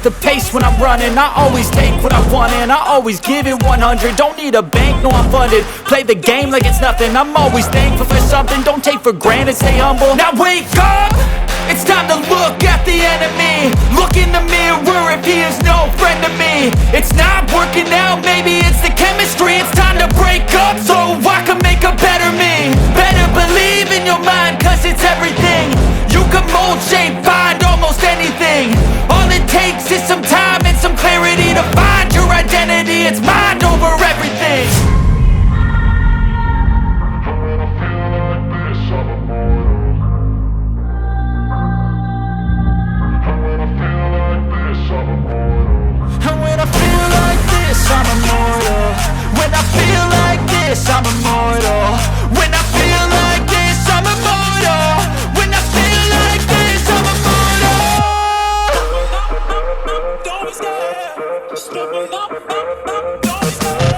the pace when I'm running. I always take what I want and I always give it 100. Don't need a bank, no I'm funded. Play the game like it's nothing. I'm always thankful for something. Don't take for granted, stay humble. Now wake up, it's time to look at the enemy. Look in the mirror if he is no friend to me. It's not working out, maybe it's the chemistry. It's time to break up so I can make a better me. Better believe in your mind, cause it's everything. You can mold, shape, find almost anything. All it takes is some time and some clarity to find your identity. It's mind over everything. And when I feel like this, I'm immortal. When I feel like this, I'm immortal. When I feel like this, I'm immortal. When I feel like this, I'm immortal. Don't be scared. Just double up. Don't be scared.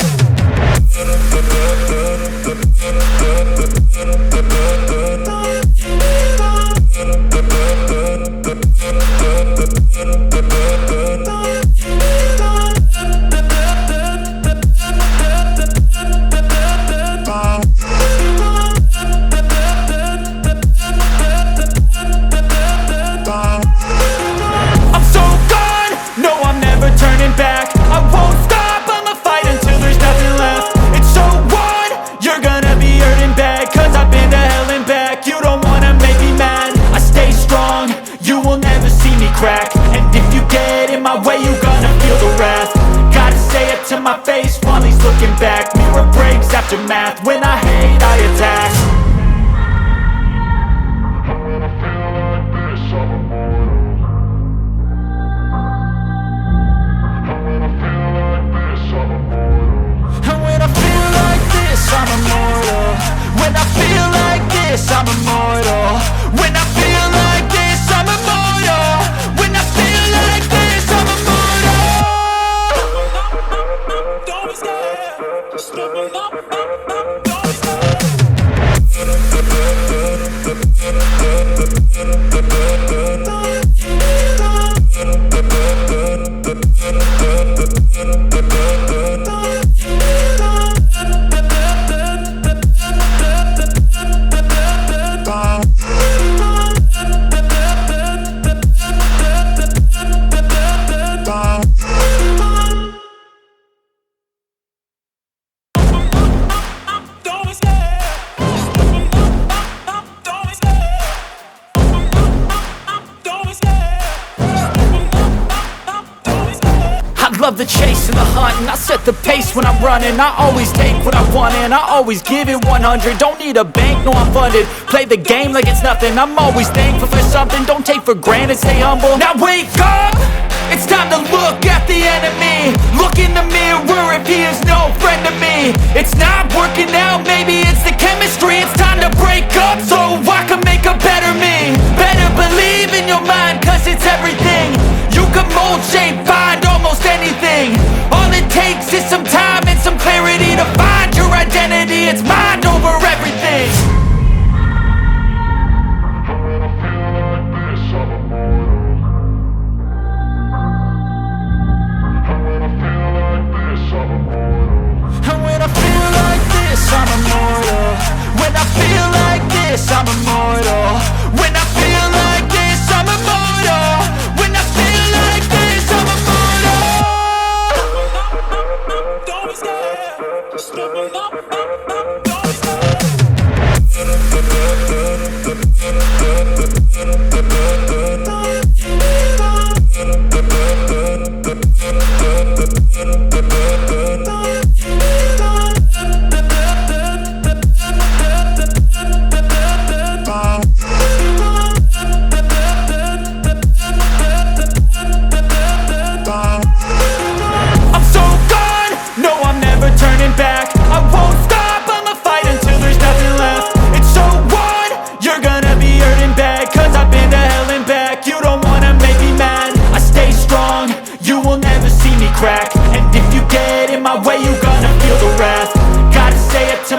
And if you get in my way, you gonna feel the wrath. Gotta say it to my face while he's looking back. Mirror breaks after math. When I hate, I attack. And when I feel like this, I'm immortal. And when I feel like this, I'm immortal. And when I feel like this, I'm immortal. When I feel like this, I'm immortal. When I feel like this, I'm immortal. When I feel like this, I'm immortal. Don't be scared. Just double up. Don't be scared. Love the chase and the hunt, and I set the pace when I'm running. I always take what I want and I always give it 100. Don't need a bank, no I'm funded. Play the game like it's nothing. I'm always thankful for something. Don't take for granted, stay humble. Now wake up, it's time to look at the enemy. Look in the mirror if he is no friend to me. It's not working out, maybe it's the chemistry. It's time to break up so I can make a better me. Better believe in your mind, cause it's everything. You can mold, shape, find almost anything. All it takes is some time and some clarity to find your identity. It's mind over everything. And when I feel like this, I'm immortal. And when I feel like this, I'm immortal. And when I feel like this, I'm immortal. When I feel like this, I'm immortal. When I feel like this, I'm immortal. When I feel like this, I'm immortal. Don't be scared. Just double up. Don't be scared.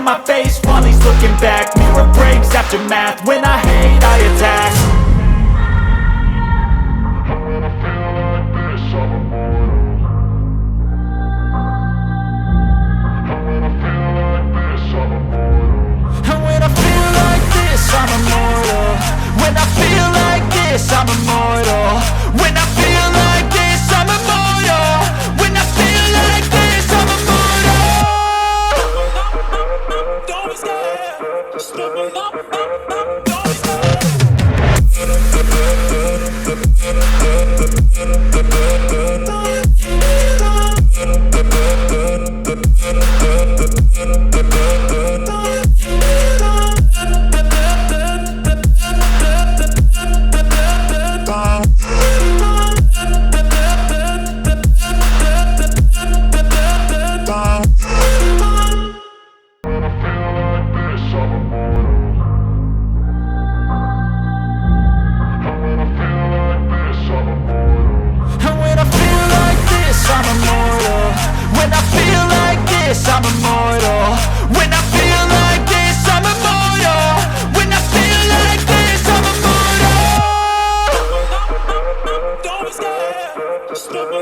My face while he's looking back. Mirror breaks after math. When I hate, I attack. And when I feel like this,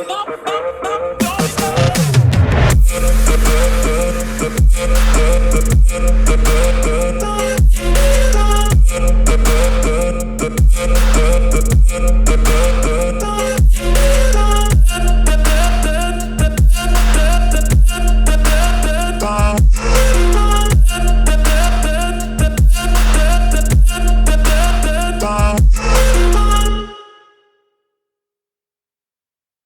it.